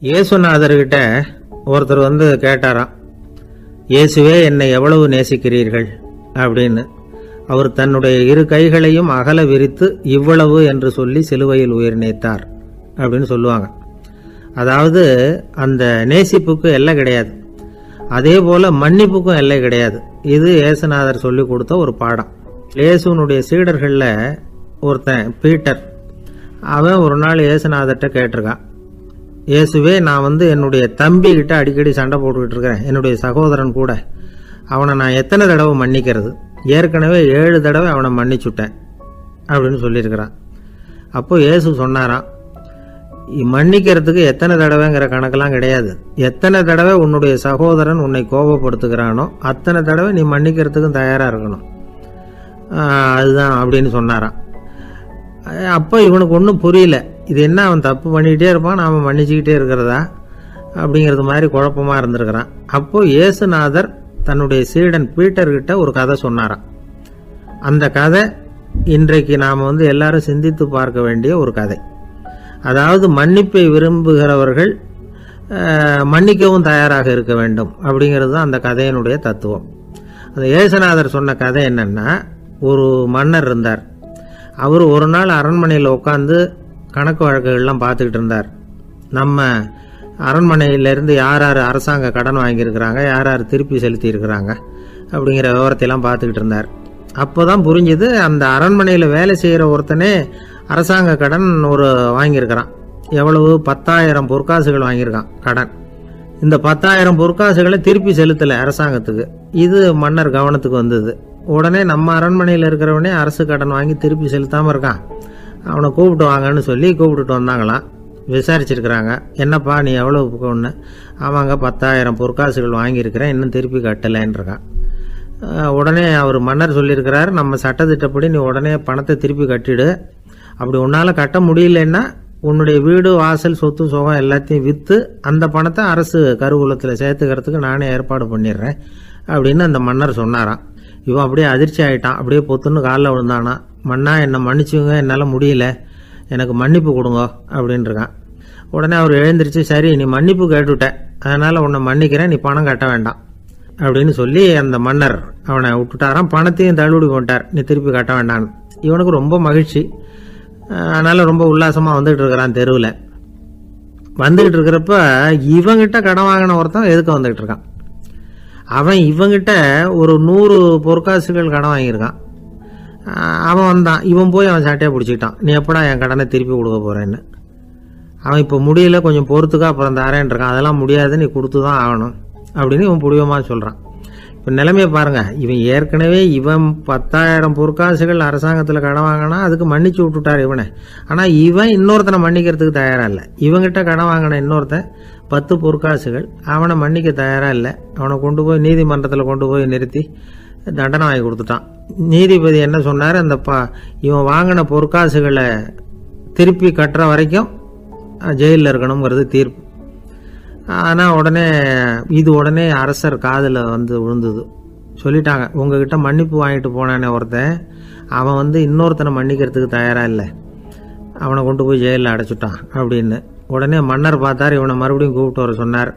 இயேசுநாதர்கிட்ட ஒருத்தர் வந்து கேட்டாராம், இயேசுவே என்னை எவ்வளவு நேசிக்கிறீர்கள் அப்படின்னு. அவர் தன்னுடைய இரு கைகளையும் அகல விரித்து இவ்வளவு என்று சொல்லி சிலுவையில் உயிர் நீத்தார் அப்படின்னு சொல்லுவாங்க. அதாவது அந்த நேசிப்புக்கு எல்லை கிடையாது, அதே போல மன்னிப்புக்கும் எல்லை கிடையாது. இது இயேசுநாதர் சொல்லி கொடுத்த ஒரு பாடம். இயேசுனுடைய சீடர்களில் ஒருத்தன் பீட்டர், அவன் ஒரு நாள் இயேசுநாதர்கிட்ட கேட்டிருக்கான், இயேசுவே நான் வந்து என்னுடைய தம்பி கிட்ட அடிக்கடி சண்டை போட்டுக்கிட்டு இருக்கிறேன், என்னுடைய சகோதரன் கூட, அவனை நான் எத்தனை தடவை மன்னிக்கிறது? ஏற்கனவே 7 தடவை அவனை மன்னிச்சுட்டேன் அப்படின்னு சொல்லியிருக்கிறான். அப்போ இயேசு சொன்னாராம், மன்னிக்கிறதுக்கு எத்தனை தடவைங்கிற கணக்கெல்லாம் கிடையாது. எத்தனை தடவை உன்னுடைய சகோதரன் உன்னை கோபப்படுத்துகிறானோ அத்தனை தடவை நீ மன்னிக்கிறதுக்கும் தயாராக இருக்கணும், அதுதான் அப்படின்னு சொன்னாராம். அப்போ இவனுக்கு ஒன்றும் புரியல, இது என்ன அவன் தப்பு பண்ணிக்கிட்டே இருப்பான், நாம் மன்னிச்சுக்கிட்டே இருக்கிறதா அப்படிங்கிறது மாதிரி குழப்பமாக இருந்திருக்கிறான். அப்போது இயேசுநாதர் தன்னுடைய சீடன் பீட்டர்கிட்ட ஒரு கதை சொன்னாராம். அந்த கதை இன்றைக்கு நாம் வந்து எல்லாரும் சிந்தித்து பார்க்க வேண்டிய ஒரு கதை. அதாவது மன்னிப்பை விரும்புகிறவர்கள் மன்னிக்கவும் தயாராக இருக்க வேண்டும் அப்படிங்கிறது தான் அந்த கதையினுடைய தத்துவம். அந்த இயேசுநாதர் சொன்ன கதை என்னன்னா, ஒரு மன்னர் இருந்தார். அவர் ஒரு நாள் அரண்மனையில் உட்காந்து கணக்கு வழக்குகள்லாம் பார்த்துக்கிட்டு இருந்தார். நம்ம அரண்மனையிலேருந்து யார் யார் அரசாங்க கடன் வாங்கியிருக்கிறாங்க, யார் யார் திருப்பி செலுத்தி இருக்கிறாங்க அப்படிங்கிற விவரத்தையெல்லாம் பார்த்துக்கிட்டு இருந்தார். அப்போ தான் புரிஞ்சுது, அந்த அரண்மனையில் வேலை செய்கிற ஒருத்தனே அரசாங்க கடன் ஒரு வாங்கியிருக்கிறான். எவ்வளவு? 10,000 பொற்காசுகள் வாங்கியிருக்கான் கடன். இந்த 10,000 பொற்காசுகளை திருப்பி செலுத்தலை அரசாங்கத்துக்கு. இது மன்னர் கவனத்துக்கு வந்தது. உடனே நம்ம அரண்மனையில் இருக்கிறவனே அரசு கடன் வாங்கி திருப்பி செலுத்தாமல் இருக்கான், அவனை கூப்பிட்டு வாங்கன்னு சொல்லி கூப்பிட்டுட்டு வந்தாங்களாம். விசாரிச்சிருக்கிறாங்க, என்னப்பா நீ எவ்வளோ ஒன்று? ஆமாங்க 10,000 பொற்காசுகள் வாங்கியிருக்கிறேன், இன்னும் திருப்பி கட்டலைன்றிருக்கான். உடனே அவர் மன்னர் சொல்லியிருக்கிறார், நம்ம சட்டத்திட்டப்படி நீ உடனே பணத்தை திருப்பி கட்டிடு, அப்படி உன்னால் கட்ட முடியலன்னா உன்னுடைய வீடு வாசல் சொத்து சுகம் எல்லாத்தையும் விற்று அந்த பணத்தை அரசு கருவூலத்தில் சேர்த்துக்கிறதுக்கு நானே ஏற்பாடு பண்ணிடுறேன் அப்படின்னு அந்த மன்னர் சொன்னாராம். இவன் அப்படியே அதிர்ச்சி ஆகிட்டான், அப்படியே பொத்துன்னு காலில் விழுந்தானா, மன்னா என்னை மன்னிச்சுங்க, என்னால் முடியல, எனக்கு மன்னிப்பு கொடுங்க அப்படின்ட்டுருக்கான். உடனே அவர் எழுந்திரிச்சு, சரி நீ மன்னிப்பு கேட்டுவிட்ட, அதனால் உன்னை மன்னிக்கிறேன், நீ பணம் கட்ட வேண்டாம் அப்படின்னு சொல்லி அந்த மன்னர் அவனை விட்டுட்டாராம். பணத்தையும் தள்ளுபடி போட்டார், நீ திருப்பி கட்ட வேண்டான்னு. இவனுக்கு ரொம்ப மகிழ்ச்சி, அதனால் ரொம்ப உல்லாசமாக வந்துகிட்டு இருக்கிறான். தெருவில் வந்துக்கிட்டு இருக்கிறப்ப இவங்கிட்ட கடன் வாங்கின ஒருத்தன் எதுக்கு வந்துக்கிட்டு இருக்கான். அவன் இவங்கிட்ட ஒரு 100 பொற்காசுகள் கடன் வாங்கியிருக்கான். அவன் வந்தான், இவன் போய் அவன் சாட்டையை பிடிச்சிக்கிட்டான், நீ எப்படா என் கடனை திருப்பி கொடுக்க போகிறேன்னு. அவன் இப்போ முடியல, கொஞ்சம் பொறுத்துக்கா, அப்புறம் தரேன் இருக்கான். அதெல்லாம் முடியாது, நீ கொடுத்து தான் ஆகணும் அப்படின்னு இவன் புடிவமாக சொல்கிறான். இப்போ நிலைமையை பாருங்கள், இவன் ஏற்கனவே இவன் 10,000 பொற்காசுகள் அரசாங்கத்தில் கடன் வாங்கினா அதுக்கு மன்னிச்சு விட்டுட்டார் இவனை. ஆனால் இவன் இன்னொருத்தனை மன்னிக்கிறதுக்கு தயாராக இல்லை. இவங்கிட்ட கடன் வாங்கின இன்னொருத்தன் 10 பொற்காசுகள், அவனை மன்னிக்க தயாராக இல்லை. அவனை கொண்டு போய் நீதிமன்றத்தில் கொண்டு போய் நிறுத்தி தண்டனை வாங்கி கொடுத்துட்டான். நீதிபதி என்ன சொன்னார், அந்த இவன் வாங்கின பொற்காசுகளை திருப்பி கட்டுற வரைக்கும் ஜெயிலில் இருக்கணுங்கிறது தீர்ப்பு. ஆனால் உடனே அரசர் காதில் வந்து விழுந்தது. சொல்லிட்டாங்க, உங்ககிட்ட மன்னிப்பு வாங்கிட்டு போனானே ஒருத்தன், அவன் வந்து இன்னொருத்தனை மன்னிக்கிறதுக்கு தயாராக இல்லை, அவனை கொண்டு போய் ஜெயிலில் அடைச்சிட்டான் அப்படின்னு. உடனே மன்னர் பார்த்தார், இவனை மறுபடியும் கூப்பிட்டு வர சொன்னார்.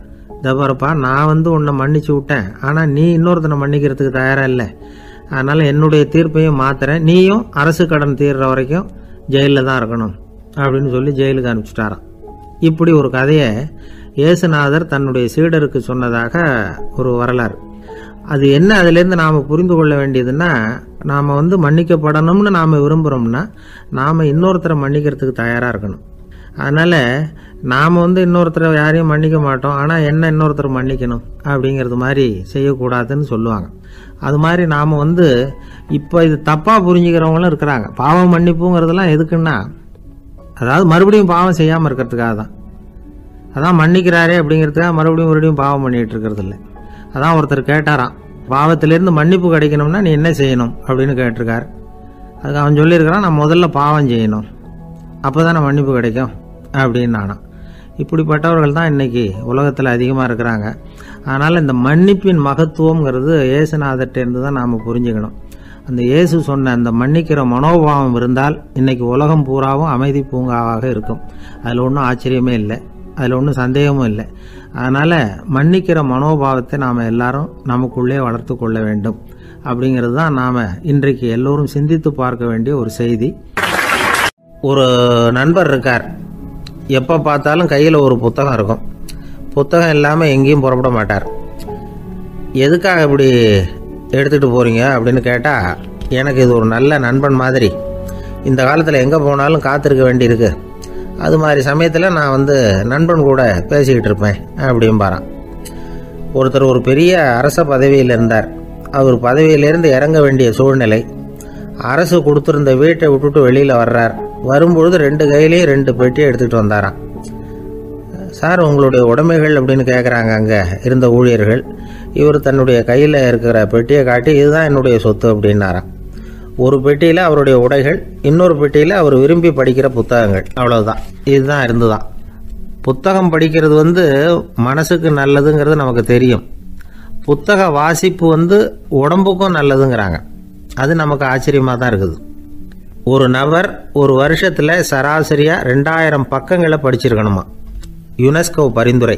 தபாரப்பா, நான் வந்து உன்னை மன்னிச்சு விட்டேன், ஆனால் நீ இன்னொருத்தனை மன்னிக்கிறதுக்கு தயாராக இல்லை, அதனால் என்னுடைய தீர்ப்பையும் மாத்துறேன், நீயும் அரசு கடன் தீர்ற வரைக்கும் ஜெயிலில் தான் இருக்கணும் அப்படின்னு சொல்லி ஜெயிலுக்கு அனுப்பிச்சிட்டாராம். இப்படி ஒரு கதையை இயேசுநாதர் தன்னுடைய சீடருக்கு சொன்னதாக ஒரு வரலாறு. அது என்ன, அதுலேருந்து நாம் புரிந்து கொள்ள வேண்டியதுன்னா, நாம் வந்து மன்னிக்கப்படணும்னு நாம் விரும்புகிறோம்னா நாம் இன்னொருத்தரை மன்னிக்கிறதுக்கு தயாராக இருக்கணும். அதனால் நாம் வந்து இன்னொருத்தரை யாரையும் மன்னிக்க மாட்டோம், ஆனால் என்ன இன்னொருத்தரை மன்னிக்கணும் அப்படிங்கிறது மாதிரி செய்யக்கூடாதுன்னு சொல்லுவாங்க. அது மாதிரி நாம் வந்து இப்போ இது தப்பாக புரிஞ்சுக்கிறவங்களும் இருக்கிறாங்க. பாவம் மன்னிப்புங்கிறதெல்லாம் எதுக்குன்னா, அதாவது மறுபடியும் பாவம் செய்யாமல் இருக்கிறதுக்காக தான். அதான் மன்னிக்கிறாரே அப்படிங்கிறதுக்காக மறுபடியும் பாவம் பண்ணிகிட்டு இருக்கிறது இல்லை. அதான் ஒருத்தர் கேட்டாராம், பாவத்திலேருந்து மன்னிப்பு கிடைக்கணும்னா நீ என்ன செய்யணும் அப்படின்னு கேட்டிருக்கார். அதுக்கு அவன் சொல்லியிருக்கிறான், நான் முதல்ல பாவம் செய்யணும், அப்போ தானே மன்னிப்பு கிடைக்கும் அப்படின்னு நானும். இப்படிப்பட்டவர்கள் தான் இன்றைக்கி உலகத்தில் அதிகமாக இருக்கிறாங்க. அதனால் இந்த மன்னிப்பின் மகத்துவங்கிறது இயேசுநாதர்கிட்டேருந்து தான் நாம் புரிஞ்சுக்கணும். அந்த இயேசு சொன்ன அந்த மன்னிக்கிற மனோபாவம் இருந்தால் இன்றைக்கி உலகம் பூராவும் அமைதி பூங்காவாக இருக்கும். அதில் ஒன்றும் ஆச்சரியமே இல்லை. அதில் ஒன்றும் சந்தேகமும் இல்லை. அதனால் மன்னிக்கிற மனோபாவத்தை நாம் எல்லாரும் நமக்குள்ளே வளர்த்து கொள்ள வேண்டும் அப்படிங்கிறது தான் நாம் இன்றைக்கு எல்லோரும் சிந்தித்து பார்க்க வேண்டிய ஒரு செய்தி. ஒரு நண்பர் இருக்கார், எப்போ பார்த்தாலும் கையில் ஒரு புத்தகம் இருக்கும். புத்தகம் இல்லாமல் எங்கேயும் புறப்பட மாட்டார். எதுக்காக இப்படி எடுத்துகிட்டு போகிறீங்க அப்படின்னு கேட்டால், எனக்கு இது ஒரு நல்ல நண்பன் மாதிரி, இந்த காலத்தில் எங்கே போனாலும் காத்திருக்க வேண்டியிருக்கு, அது மாதிரி சமயத்தில் நான் நண்பன் கூட பேசிக்கிட்டு இருப்பேன் அப்படிம்பாரான். ஒருத்தர் ஒரு பெரிய அரச பதவியில் இருந்தார். அவர் பதவியிலேருந்து இறங்க வேண்டிய சூழ்நிலை. அரசு கொடுத்துருந்த வீட்டை விட்டுட்டு வெளியில் வர்றார். வரும்பொழுது 2 கையிலையும் 2 பெட்டியை எடுத்துகிட்டு வந்தாராம். சார், உங்களுடைய உடைமைகள் அப்படின்னு கேட்குறாங்க அங்கே இருந்த ஊழியர்கள். இவர் தன்னுடைய கையில் இருக்கிற பெட்டியை காட்டி, இதுதான் என்னுடைய சொத்து அப்படின்னாராம். ஒரு பெட்டியில் அவருடைய உடைகள், இன்னொரு பெட்டியில் அவர் விரும்பி படிக்கிற புத்தகங்கள். அவ்வளவுதான். இதுதான் இருந்துதான். புத்தகம் படிக்கிறது மனசுக்கு நல்லதுங்கிறது நமக்கு தெரியும். புத்தக வாசிப்பு உடம்புக்கும் நல்லதுங்கிறாங்க. அது நமக்கு ஆச்சரியமாக தான் இருக்குது. ஒரு நபர் ஒரு வருஷத்தில் சராசரியாக 2000 பக்கங்களை படிச்சிருக்கணுமா, யுனெஸ்கோ பரிந்துரை.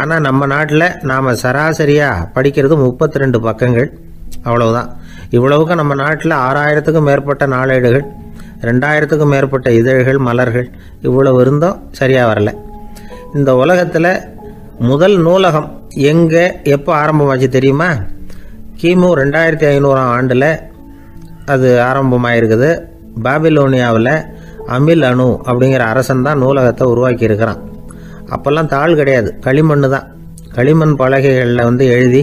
ஆனால் நம்ம நாட்டில் நாம் சராசரியாக படிக்கிறது 32 பக்கங்கள். அவ்வளவுதான். இவ்வளவுக்கு நம்ம நாட்டில் 6000க்கும் மேற்பட்ட நாளேடுகள், 2000க்கும் மேற்பட்ட இதழ்கள், மலர்கள், இவ்வளவு இருந்தும் சரியாக வரல. இந்த உலகத்தில் முதல் நூலகம் எங்கே எப்போ ஆரம்பமாச்சு தெரியுமா? கிமு 2500ஆம் ஆண்டில் அது ஆரம்பமாயிருக்குது. பாபிலோனியாவில் அமில் அணு அப்படிங்கிற அரசன் தான் நூலகத்தை உருவாக்கி இருக்கிறான். அப்போல்லாம் தாள் கிடையாது, களிமண் தான். களிமண் பலகைகளில் எழுதி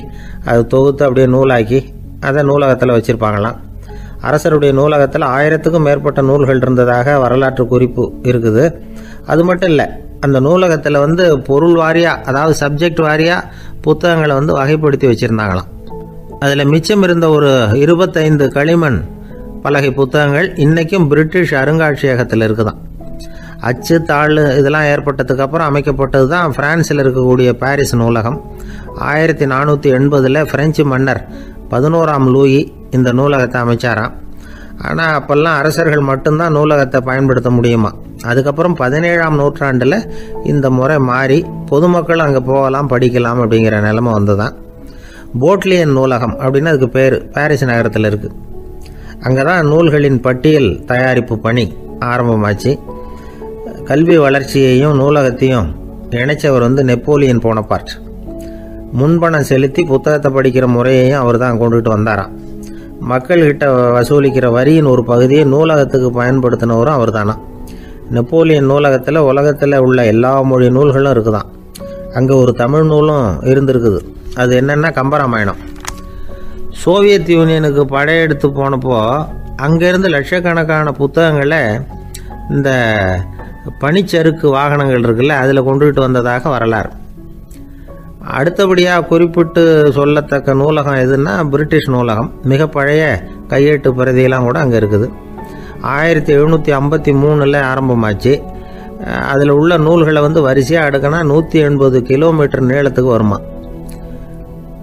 அது தொகுத்து அப்படியே நூலாக்கி அதை நூலகத்தில் வச்சுருப்பாங்களாம். அரசருடைய நூலகத்தில் 1000க்கும் மேற்பட்ட நூல்கள் இருந்ததாக வரலாற்று குறிப்பு இருக்குது. அது மட்டும் இல்லை, அந்த நூலகத்தில் பொருள் வாரியாக, அதாவது சப்ஜெக்ட் வாரியாக புத்தகங்களை வகைப்படுத்தி வச்சுருந்தாங்களாம். அதில் மிச்சம் இருந்த ஒரு 25 களிமண் பலகை புத்தகங்கள் இன்றைக்கும் பிரிட்டிஷ் அருங்காட்சியகத்தில் இருக்குதான். அச்சு தாள் இதெல்லாம் ஏற்பட்டதுக்கு அப்புறம் அமைக்கப்பட்டது தான் பிரான்சில் இருக்கக்கூடிய பாரிஸ் நூலகம். 1480 பிரெஞ்சு மன்னர் 11ஆம் லூயி இந்த நூலகத்தை அமைச்சாராம். ஆனால் அப்போல்லாம் அரசர்கள் மட்டும்தான் நூலகத்தை பயன்படுத்த முடியுமா. அதுக்கப்புறம் 17ஆம் நூற்றாண்டில் இந்த முறை மாறி பொதுமக்கள் அங்கே போகலாம், படிக்கலாம் அப்படிங்கிற நிலைமை வந்துதான். போட்லியன் நூலகம் அப்படின்னு அதுக்கு பேர், பாரிஸ் நகரத்தில் இருக்குது. அங்கே தான் நூல்களின் பட்டியல் தயாரிப்பு பணி ஆரம்பமாச்சு. கல்வி வளர்ச்சியையும் நூலகத்தையும் இணைச்சவர் நெப்போலியன் போனபார்ட். முன்பணம் செலுத்தி புத்தகத்தை படிக்கிற முறையையும் அவர் தான் கொண்டுட்டு வந்தாராம். மக்கள்கிட்ட வசூலிக்கிற வரியின் ஒரு பகுதியை நூலகத்துக்கு பயன்படுத்தினவரும் அவர் தானா. நெப்போலியன் நூலகத்தில் உலகத்தில் உள்ள எல்லா மொழி நூல்களும் இருக்குதான். அங்கே ஒரு தமிழ் நூலும் இருந்திருக்குது. அது என்னென்னா கம்பராமாயணம். சோவியத் யூனியனுக்கு படையெடுத்து போனப்போ அங்கேருந்து லட்சக்கணக்கான புத்தகங்களை இந்த பனிச்சறுக்கு வாகனங்கள் இருக்குல்ல, அதில் கொண்டுகிட்டு வந்ததாக வரலாறு. அடுத்தபடியாக குறிப்பிட்டு சொல்லத்தக்க நூலகம் எதுன்னா பிரிட்டிஷ் நூலகம். மிக பழைய கையெழுத்து பிரதியெல்லாம் கூட அங்கே இருக்குது. 1753 ஆரம்பமாச்சு. அதில் உள்ள நூல்களை வரிசையாக அடுக்கினா 180 கிலோமீட்டர் நீளத்துக்கு வருமா.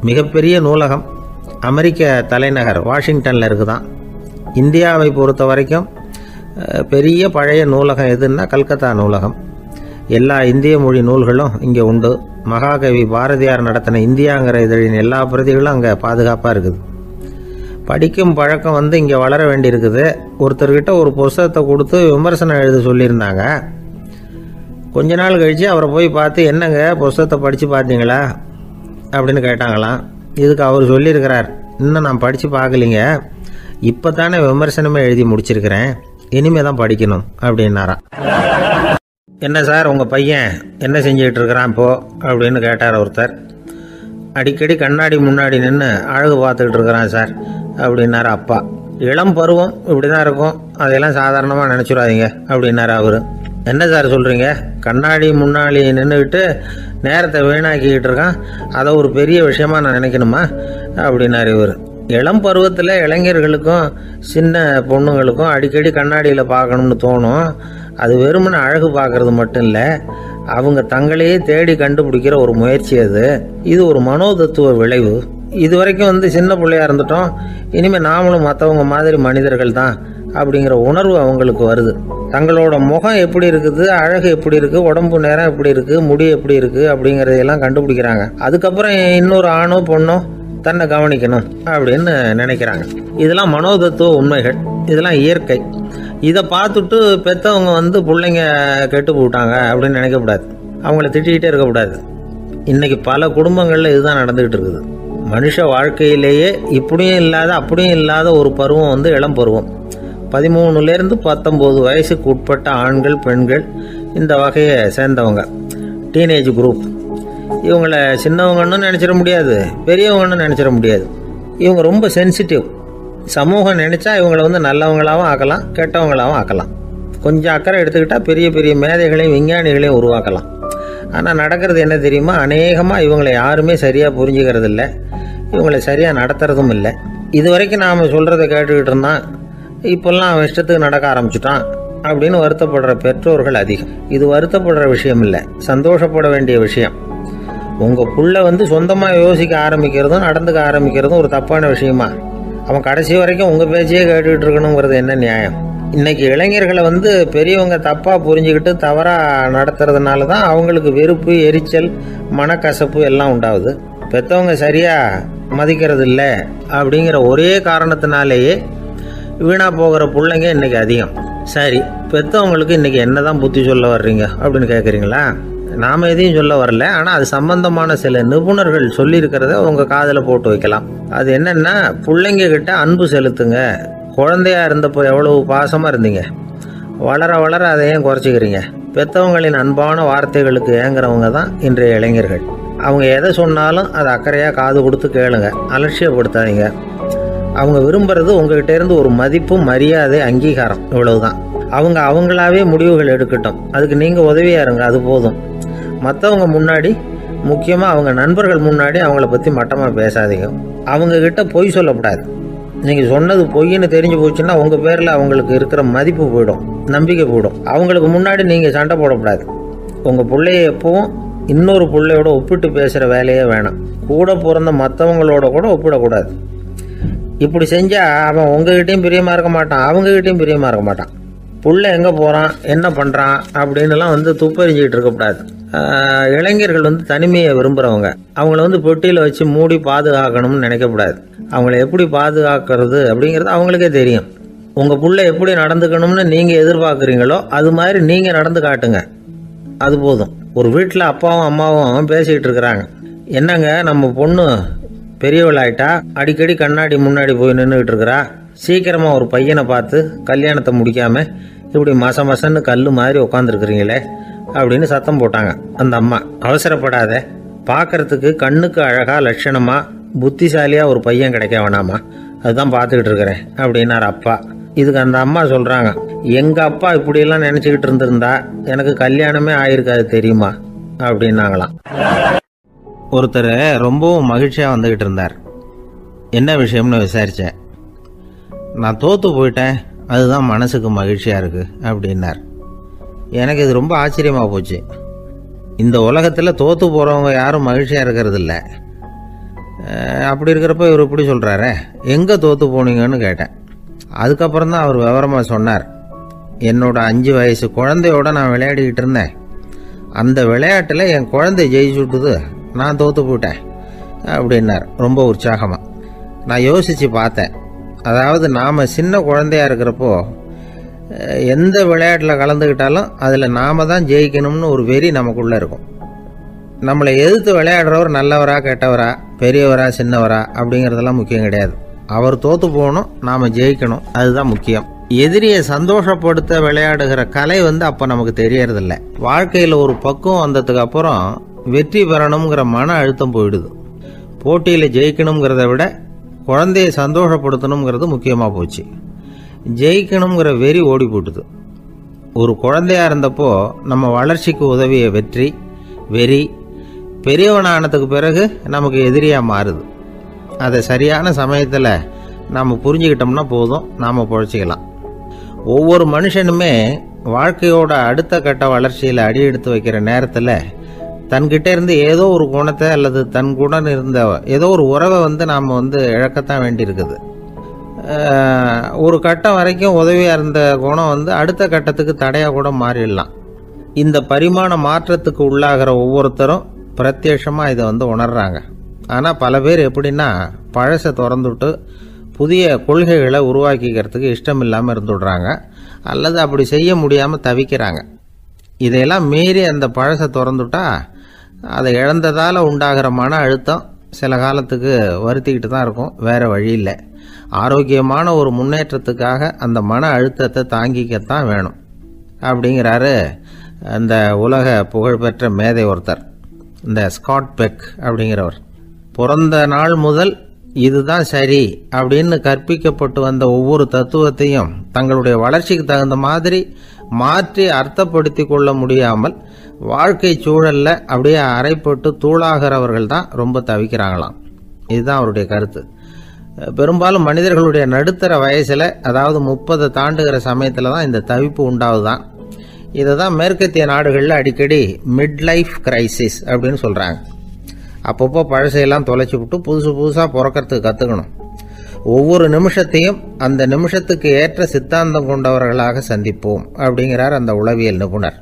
மிகப்பெரிய நூலகம் அமெரிக்க தலைநகர் வாஷிங்டனில் இருக்குதான். இந்தியாவை பொறுத்த வரைக்கும் பெரிய பழைய நூலகம் எதுன்னா கல்கத்தா நூலகம். எல்லா இந்திய மொழி நூல்களும் இங்கே உண்டு. மகாகவி பாரதியார் நடத்தின இந்தியாங்கிற இதழின் எல்லா பிரதிகளும் அங்கே பாதுகாப்பாக இருக்குது. படிக்கும் பழக்கம் இங்கே வளர வேண்டியிருக்குது. ஒருத்தர்கிட்ட ஒரு புஸ்தகத்தை கொடுத்து விமர்சனம் எழுத சொல்லியிருந்தாங்க. கொஞ்ச நாள் கழித்து அவரை போய் பார்த்து, என்னங்க புஸ்தகத்தை படித்து பார்த்தீங்களா அப்படின்னு கேட்டாங்களாம். இதுக்கு அவர் சொல்லியிருக்கிறார், இன்னும் நான் படித்து பார்க்கலிங்க, இப்போ தானே விமர்சனமே எழுதி முடிச்சிருக்கிறேன், இனிமே தான் படிக்கணும் அப்படின்னாராம். என்ன சார், உங்கள் பையன் என்ன செஞ்சுக்கிட்டு இருக்கிறான் இப்போ அப்படின்னு கேட்டார் ஒருத்தர். அடிக்கடி கண்ணாடி முன்னாடி நின்று அழகு பார்த்துக்கிட்டு இருக்கிறான் சார் அப்படின்னாரு அப்பா. இளம் பருவம் இப்படி தான் இருக்கும், அதையெல்லாம் சாதாரணமாக நினச்சிடாதீங்க அப்படின்னாரு அவர். என்ன சார் சொல்கிறீங்க, கண்ணாடி முன்னாடி நின்றுக்கிட்டு நேரத்தை வீணாக்கிக்கிட்டு இருக்கான், அதை ஒரு பெரிய விஷயமா நான் நினைக்கணுமா அப்படின்னாரு இவர். இளம் பருவத்தில் இளைஞர்களுக்கும் சின்ன பொண்ணுங்களுக்கும் அடிக்கடி கண்ணாடியில் பார்க்கணும்னு தோணும். அது வெறுமனே அழகு பார்க்கறது மட்டும் இல்லை, அவங்க தங்களையே தேடி கண்டுபிடிக்கிற ஒரு முயற்சி அது. இது ஒரு மனோதத்துவ விளைவு. இது வரைக்கும் சின்ன பிள்ளையா இருந்துட்டோம், இனிமேல் நாமளும் மற்றவங்க மாதிரி மனிதர்கள் தான் அப்படிங்கிற உணர்வு அவங்களுக்கு வருது. தங்களோட முகம் எப்படி இருக்குது, அழகு எப்படி இருக்குது, உடம்பு நேரம் எப்படி இருக்குது, முடி எப்படி இருக்குது அப்படிங்கிறதையெல்லாம் கண்டுபிடிக்கிறாங்க. அதுக்கப்புறம் இன்னொரு ஆணோ பொண்ணோ தன்னை கவனிக்கணும் அப்படின்னு நினைக்கிறாங்க. இதெல்லாம் மனோதத்துவ உண்மைகள், இதெல்லாம் இயற்கை. இதை பார்த்துட்டு பெற்றவங்க பிள்ளைங்க கெட்டு போட்டாங்க அப்படின்னு நினைக்கக்கூடாது, அவங்கள திட்டிகிட்டே இருக்கக்கூடாது. இன்றைக்கி பல குடும்பங்களில் இதுதான் நடந்துக்கிட்டு இருக்குது. மனுஷ வாழ்க்கையிலேயே இப்படியும் இல்லாத அப்படியும் இல்லாத ஒரு பருவம் இளம் பருவம். 13லேருந்து 19 வயசுக்கு உட்பட்ட ஆண்கள் பெண்கள் இந்த வகையை சேர்ந்தவங்க, டீனேஜ் குரூப். இவங்களை சின்னவங்கன்னு நினச்சிட முடியாது, பெரியவங்கன்னு நினச்சிட முடியாது. இவங்க ரொம்ப சென்சிட்டிவ். சமூகம் நினச்சா இவங்களை நல்லவங்களாகவும் ஆக்கலாம், கெட்டவங்களாகவும் ஆக்கலாம். கொஞ்சம் அக்கறை எடுத்துக்கிட்டால் பெரிய பெரிய மேதைகளையும் விஞ்ஞானிகளையும் உருவாக்கலாம். ஆனால் நடக்கிறது என்ன தெரியுமா? அநேகமாக இவங்களை யாருமே சரியாக புரிஞ்சுக்கிறது இல்லை, இவங்களை சரியாக நடத்துறதும் இல்லை. இது வரைக்கும் நாம் சொல்கிறத கேட்டுக்கிட்டு இருந்தான், இப்போல்லாம் அவன் இஷ்டத்துக்கு நடக்க ஆரம்பிச்சுட்டான் அப்படின்னு வருத்தப்படுற பெற்றோர்கள் அதிகம். இது வருத்தப்படுற விஷயம் இல்லை, சந்தோஷப்பட வேண்டிய விஷயம். உங்கள் புள்ள சொந்தமாக யோசிக்க ஆரம்பிக்கிறதும் நடந்துக்க ஆரம்பிக்கிறதும் ஒரு தப்பான விஷயமா? அவன் கடைசி வரைக்கும் உங்கள் பேச்சையே கேட்டுக்கிட்டு இருக்கணுங்கிறது என்ன நியாயம்? இன்றைக்கி இளைஞர்களை பெரியவங்க தப்பாக புரிஞ்சுக்கிட்டு தவறாக நடத்துறதுனால தான் அவங்களுக்கு வெறுப்பு, எரிச்சல், மனக்கசப்பு எல்லாம் உண்டாகுது. பெற்றவங்க சரியாக மதிக்கிறது இல்லை அப்படிங்கிற ஒரே காரணத்தினாலேயே வீணாக போகிற பிள்ளைங்க இன்றைக்கி அதிகம். சரி, பெற்றவங்களுக்கு இன்றைக்கி என்ன தான் புத்தி சொல்ல வர்றீங்க அப்படின்னு கேட்குறீங்களா? நாம் எதையும் சொல்ல வரல, ஆனால் அது சம்பந்தமான சில நிபுணர்கள் சொல்லியிருக்கிறத உங்கள் காதில் போட்டு வைக்கலாம். அது என்னென்னா, பிள்ளைங்க கிட்ட அன்பு செலுத்துங்க. குழந்தையா இருந்தப்போ எவ்வளவு பாசமாக இருந்தீங்க, வளர வளர அதை ஏன் குறைச்சிக்கிறீங்க? பெற்றவங்களின் அன்பான வார்த்தைகளுக்கு ஏங்குறவங்க தான் இன்றைய இளைஞர்கள். அவங்க எதை சொன்னாலும் அதை அக்கறையாக காது கொடுத்து கேளுங்க, அலட்சியப்படுத்தாதீங்க. அவங்க விரும்புறது உங்ககிட்ட இருந்து ஒரு மதிப்பு, மரியாதை, அங்கீகாரம், இவ்வளவுதான். அவங்க அவங்களாவே முடிவுகள் எடுக்கட்டும், அதுக்கு நீங்கள் உதவியாக இருங்க, அது போதும். மற்றவங்க முன்னாடி, முக்கியமாக அவங்க நண்பர்கள் முன்னாடி அவங்கள பற்றி மட்டமாக பேசாதீங்க. அவங்கக்கிட்ட பொய் சொல்லக்கூடாது. நீங்கள் சொன்னது பொய்ன்னு தெரிஞ்சு போச்சுன்னா உங்கள் பேரில் அவங்களுக்கு இருக்கிற மதிப்பு போயிடும், நம்பிக்கை போயிடும். அவங்களுக்கு முன்னாடி நீங்கள் சண்டை போடக்கூடாது. உங்கள் பிள்ளைய எப்பவும் இன்னொரு பிள்ளையோட ஒப்பிட்டு பேசுகிற வேலையே வேணாம். கூட பிறந்த மற்றவங்களோட கூட ஒப்பிடக்கூடாது. இப்படி செஞ்சால் அவன் உங்ககிட்டையும் பிரியமாக இருக்க மாட்டான், அவங்ககிட்டையும் பிரியமாக இருக்க மாட்டான். புள்ள எங்கே போகிறான், என்ன பண்ணுறான் அப்படின்னுலாம் துப்பறிஞ்சிக்கிட்டு இருக்கக்கூடாது. இளைஞர்கள் தனிமையை விரும்புகிறவங்க. அவங்கள பெட்டியில் வச்சு மூடி பாதுகாக்கணும்னு நினைக்கக்கூடாது. அவங்கள எப்படி பாதுகாக்கிறது அப்படிங்கிறது அவங்களுக்கே தெரியும். உங்கள் புள்ள எப்படி நடந்துக்கணும்னு நீங்கள் எதிர்பார்க்குறீங்களோ அது மாதிரி நீங்கள் நடந்து காட்டுங்க, அது போதும். ஒரு வீட்டில் அப்பாவும் அம்மாவும் பேசிக்கிட்டு இருக்கிறாங்க. என்னங்க, நம்ம பொண்ணு பெரியவளாயிட்டா, அடிக்கடி கண்ணாடி முன்னாடி போய் நின்றுக்கிட்டு இருக்கிறா, சீக்கிரமாக ஒரு பையனை பார்த்து கல்யாணத்தை முடிக்காமல் இப்படி மசன்னு கல் மாதிரி உட்காந்துருக்குறீங்களே அப்படின்னு சத்தம் போட்டாங்க. அந்த அம்மா, அவசரப்படாத, பார்க்கறதுக்கு கண்ணுக்கு அழகாக லட்சணமாக புத்திசாலியாக ஒரு பையன் கிடைக்க வேணாமா, அதுதான் பார்த்துக்கிட்டு இருக்கிறேன் அப்படின்னார் அப்பா. இதுக்கு அந்த அம்மா சொல்கிறாங்க, எங்கள் அப்பா இப்படியெல்லாம் நினச்சிக்கிட்டு இருந்திருந்தா எனக்கு கல்யாணமே ஆயிருக்காது தெரியுமா அப்படின்னாங்களாம். ஒருத்தர் ரொம்பவும் மகிழ்ச்சியாக வந்துக்கிட்டு இருந்தார். என்ன விஷயம்னு விசாரித்தேன். நான் தோற்று போயிட்டேன், அதுதான் மனசுக்கு மகிழ்ச்சியாக இருக்குது அப்படின்னார். எனக்கு இது ரொம்ப ஆச்சரியமாக போச்சு. இந்த உலகத்தில் தோற்று போகிறவங்க யாரும் மகிழ்ச்சியாக இருக்கிறது இல்லை. அப்படி இருக்கிறப்ப இவர் இப்படி சொல்கிறாரே, எங்கே தோற்று போனீங்கன்னு கேட்டேன். அதுக்கப்புறம் தான் அவர் விவரமாக சொன்னார். என்னோட 5 வயசு குழந்தையோட நான் விளையாடிக்கிட்டு இருந்தேன். அந்த விளையாட்டில் என் குழந்தை ஜெயிச்சுட்டுது, நான் தோற்று போயிட்டேன் அப்படின்னார் ரொம்ப உற்சாகமாக. நான் யோசித்து பார்த்தேன். அதாவது நாம் சின்ன குழந்தையாக இருக்கிறப்போ எந்த விளையாட்டில் கலந்துக்கிட்டாலும் அதில் நாம் தான் ஜெயிக்கணும்னு ஒரு வெறி நமக்குள்ளே இருக்கும். நம்மளை எதிர்த்து விளையாடுறவர் நல்லவரா கெட்டவரா, பெரியவரா சின்னவரா அப்படிங்கிறதெல்லாம் முக்கியம் கிடையாது. அவர் தோற்று போகணும், நாம் ஜெயிக்கணும், அதுதான் முக்கியம். எதிரியை சந்தோஷப்படுத்த விளையாடுகிற கலை அப்போ நமக்கு தெரியறதில்ல. வாழ்க்கையில் ஒரு பக்குவம் வந்ததுக்கு அப்புறம் வெற்றி பெறணுங்கிற மன அழுத்தம் போயிடுது. போட்டியில் ஜெயிக்கணுங்கிறத விட குழந்தையை சந்தோஷப்படுத்தணுங்கிறது முக்கியமாக போச்சு. ஜெயிக்கணுங்கிற வெறி ஓடி போட்டுது. ஒரு குழந்தையாக இருந்தப்போ நம்ம வளர்ச்சிக்கு உதவிய வெறி பெரியவனானதுக்கு பிறகு நமக்கு எதிரியாக மாறுது. அதை சரியான சமயத்தில் நாம் புரிஞ்சுக்கிட்டோம்னா போதும், நாம் பொழைச்சிக்கலாம். ஒவ்வொரு மனுஷனுமே வாழ்க்கையோட அடுத்த கட்ட வளர்ச்சியில் அடி எடுத்து வைக்கிற நேரத்தில் தன்கிட்ட இருந்து ஏதோ ஒரு குணத்தை அல்லது தன் குணம் இருந்த ஏதோ ஒரு உறவை நாம் இழக்கத்தான் வேண்டியிருக்குது. ஒரு கட்டம் வரைக்கும் உதவியாக இருந்த குணம் வந்து அடுத்த கட்டத்துக்கு தடையாக கூட மாறிடலாம். இந்த பரிமாண மாற்றத்துக்கு உள்ளாகிற ஒவ்வொருத்தரும் பிரத்யட்சமாக இதை வந்து உணர்றாங்க. ஆனால் பல பேர் எப்படின்னா பழசை திறந்துவிட்டு புதிய கொள்கைகளை உருவாக்கிக்கிறதுக்கு இஷ்டம் இல்லாமல் இருந்துடுறாங்க, அல்லது அப்படி செய்ய முடியாமல் தவிக்கிறாங்க. இதையெல்லாம் மீறி அந்த பழசை திறந்துட்டா அதை இழந்ததால் உண்டாகிற மன அழுத்தம் சில காலத்துக்கு வருத்திக்கிட்டு தான் இருக்கும், வேறு வழி இல்லை. ஆரோக்கியமான ஒரு முன்னேற்றத்துக்காக அந்த மன அழுத்தத்தை தாங்கிக்கத்தான் வேணும் அப்படிங்கிறாரு அந்த உலக புகழ்பெற்ற மேதை ஒருத்தர், இந்த ஸ்காட் பெக் அப்படிங்கிறவர். பிறந்த நாள் முதல் இதுதான் சரி அப்படின்னு கற்பிக்கப்பட்டு வந்த ஒவ்வொரு தத்துவத்தையும் தங்களுடைய வளர்ச்சிக்கு தகுந்த மாதிரி மாற்றி அர்த்தப்படுத்தி கொள்ள முடியாமல் வாழ்க்கை சூழல்ல அப்படியே அரைப்பட்டு தூளாகிறவர்கள் தான் ரொம்ப தவிக்கிறாங்களாம். இதுதான் அவருடைய கருத்து. பெரும்பாலும் மனிதர்களுடைய நடுத்தர வயசில், அதாவது 30 தாண்டுகிற சமயத்தில் தான் இந்த தவிப்பு உண்டாகுதான். இதை தான் மேற்கத்திய நாடுகளில் அடிக்கடி மிட் லைஃப் கிரைசிஸ் அப்படின்னு சொல்கிறாங்க. அப்பப்போ பழசையெல்லாம் தொலைச்சி விட்டு புதுசாக பிறக்கிறதுக்கு கற்றுக்கணும். ஒவ்வொரு நிமிஷத்தையும் அந்த நிமிஷத்துக்கு ஏற்ற சித்தாந்தம் கொண்டவர்களாக சந்திப்போம் அப்படிங்கிறார் அந்த உளவியல் நிபுணர்.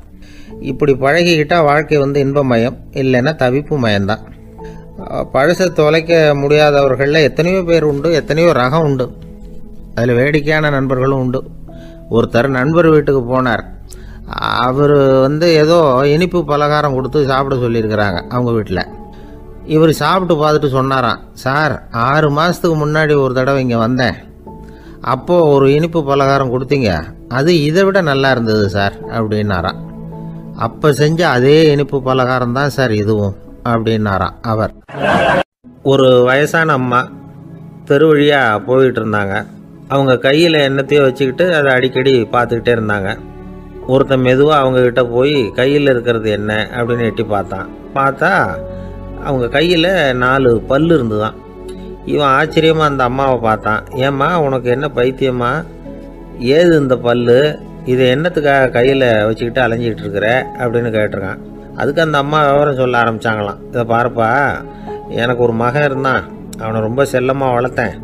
இப்படி பழகிக்கிட்டால் வாழ்க்கை வந்து இன்பமயம், இல்லைன்னா தவிப்பு மயம்தான். பழசை தொலைக்க முடியாதவர்களில் எத்தனையோ பேர் உண்டு, எத்தனையோ ரகம் உண்டு. அதில் வேடிக்கையான நண்பர்களும் உண்டு. ஒருத்தர் நண்பர் வீட்டுக்கு போனார். அவர் வந்து ஏதோ இனிப்பு பலகாரம் கொடுத்து சாப்பிட சொல்லியிருக்கிறாங்க அவங்க வீட்டில். இவர் சாப்பிட்டு பார்த்துட்டு சொன்னாராம், சார் 6 மாதத்துக்கு முன்னாடி ஒரு தடவை இங்கே வந்தேன், அப்போது ஒரு இனிப்பு பலகாரம் கொடுத்தீங்க, அது இதை விட நல்லா இருந்தது சார் அப்படின்னாராம். அப்போ செஞ்ச அதே இனிப்பு பலகாரம் தான் சார் இதுவும் அப்படின்னாராம் அவர். ஒரு வயசான அம்மா தெரு வழியாக போயிட்டு இருந்தாங்க. அவங்க கையில் எண்ணத்தையோ வச்சுக்கிட்டு அதை அடிக்கடி பார்த்துக்கிட்டே இருந்தாங்க. ஒருத்தன் மெதுவாக அவங்கக்கிட்ட போய் கையில் இருக்கிறது என்ன அப்படின்னு எட்டி பார்த்தா அவங்க கையில் 4 பல் இருந்துதான். இவன் ஆச்சரியமாக அந்த அம்மாவை பார்த்தான். ஏம்மா உனக்கு என்ன பைத்தியமா, ஏது இந்த பல், இதை என்னத்துக்காக கையில் வச்சுக்கிட்டு அலைஞ்சிக்கிட்டு இருக்கிற அப்படின்னு கேட்டிருக்கான். அதுக்கு அந்த அம்மா விவரம் சொல்ல ஆரம்பித்தாங்களாம். இதை பாருப்பா, எனக்கு ஒரு மகன் இருந்தான், அவனை ரொம்ப செல்லமாக வளர்த்தேன்.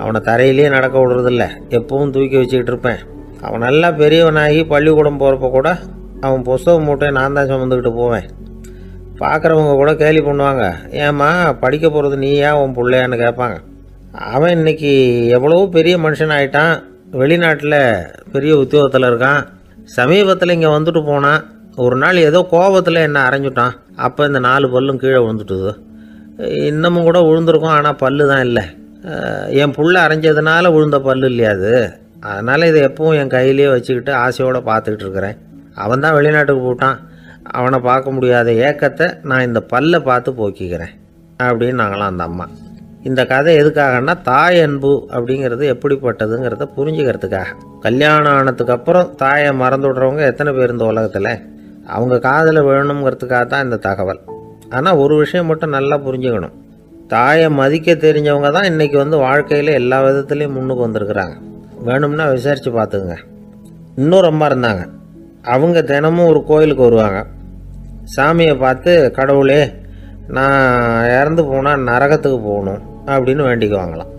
அவனை தரையிலேயே நடக்க விடுறதில்ல, எப்பவும் தூக்கி வச்சுக்கிட்டு இருப்பேன். அவன் நல்லா பெரியவனாகி பள்ளிக்கூடம் போகிறப்ப கூட அவன் புஸ்தக மூட்டையை நான் தான் சுமந்துக்கிட்டு போவேன். பார்க்குறவங்க கூட கேலி பண்ணுவாங்க, ஏம்மா படிக்க போகிறது நீயா உன் பிள்ளையான்னு கேட்பாங்க. அவன் இன்னைக்கு எவ்வளவோ பெரிய மனுஷன் ஆகிட்டான், வெளிநாட்டில் பெரிய உத்தியோகத்தில் இருக்கான். சமீபத்தில் இங்கே வந்துட்டு போனான். ஒரு நாள் ஏதோ கோபத்தில் என்ன அரைஞ்சுட்டான். அப்போ இந்த 4 பல்லும் கீழே விழுந்துட்டுது. இன்னமும் கூட விழுந்திருக்கும், ஆனால் பல்லு தான் இல்லை. என் புள்ள அரைஞ்சதுனால விழுந்த பல்லு இல்லையா அது, அதனால் இதை எப்பவும் என் கையிலேயே வச்சுக்கிட்டு ஆசையோடு பார்த்துக்கிட்டு இருக்கிறேன். அவன் தான் வெளிநாட்டுக்கு போட்டான், அவனை பார்க்க முடியாத ஏக்கத்தை நான் இந்த பல்லை பார்த்து போக்கிக்கிறேன் அப்படின்னு நாங்களாம் அந்த அம்மா. இந்த கதை எதுக்காகன்னா, தாய் அன்பு அப்படிங்கிறது எப்படிப்பட்டதுங்கிறத புரிஞ்சுக்கிறதுக்காக. கல்யாணம் ஆனதுக்கு அப்புறம் தாயை மறந்து விடுறவங்க எத்தனை பேர் இந்த உலகத்தில், அவங்க காதில் வேணுங்கிறதுக்காக தான் இந்த தகவல். ஆனால் ஒரு விஷயம் மட்டும் நல்லா புரிஞ்சுக்கணும், தாயை மதிக்க தெரிஞ்சவங்க தான் இன்றைக்கி வந்து வாழ்க்கையில் எல்லா விதத்துலேயும் முன்னுக்கு வந்திருக்கிறாங்க. வேணும்னா விசாரித்து பார்த்துக்குங்க. இன்னொரு அம்மா இருந்தாங்க. அவங்க தினமும் ஒரு கோயிலுக்கு வருவாங்க. சாமியை பார்த்து, கடவுளே நான் இறந்து போனால் நரகத்துக்கு போகணும் அப்படின்னு வேண்டிக்குவாங்களாம்.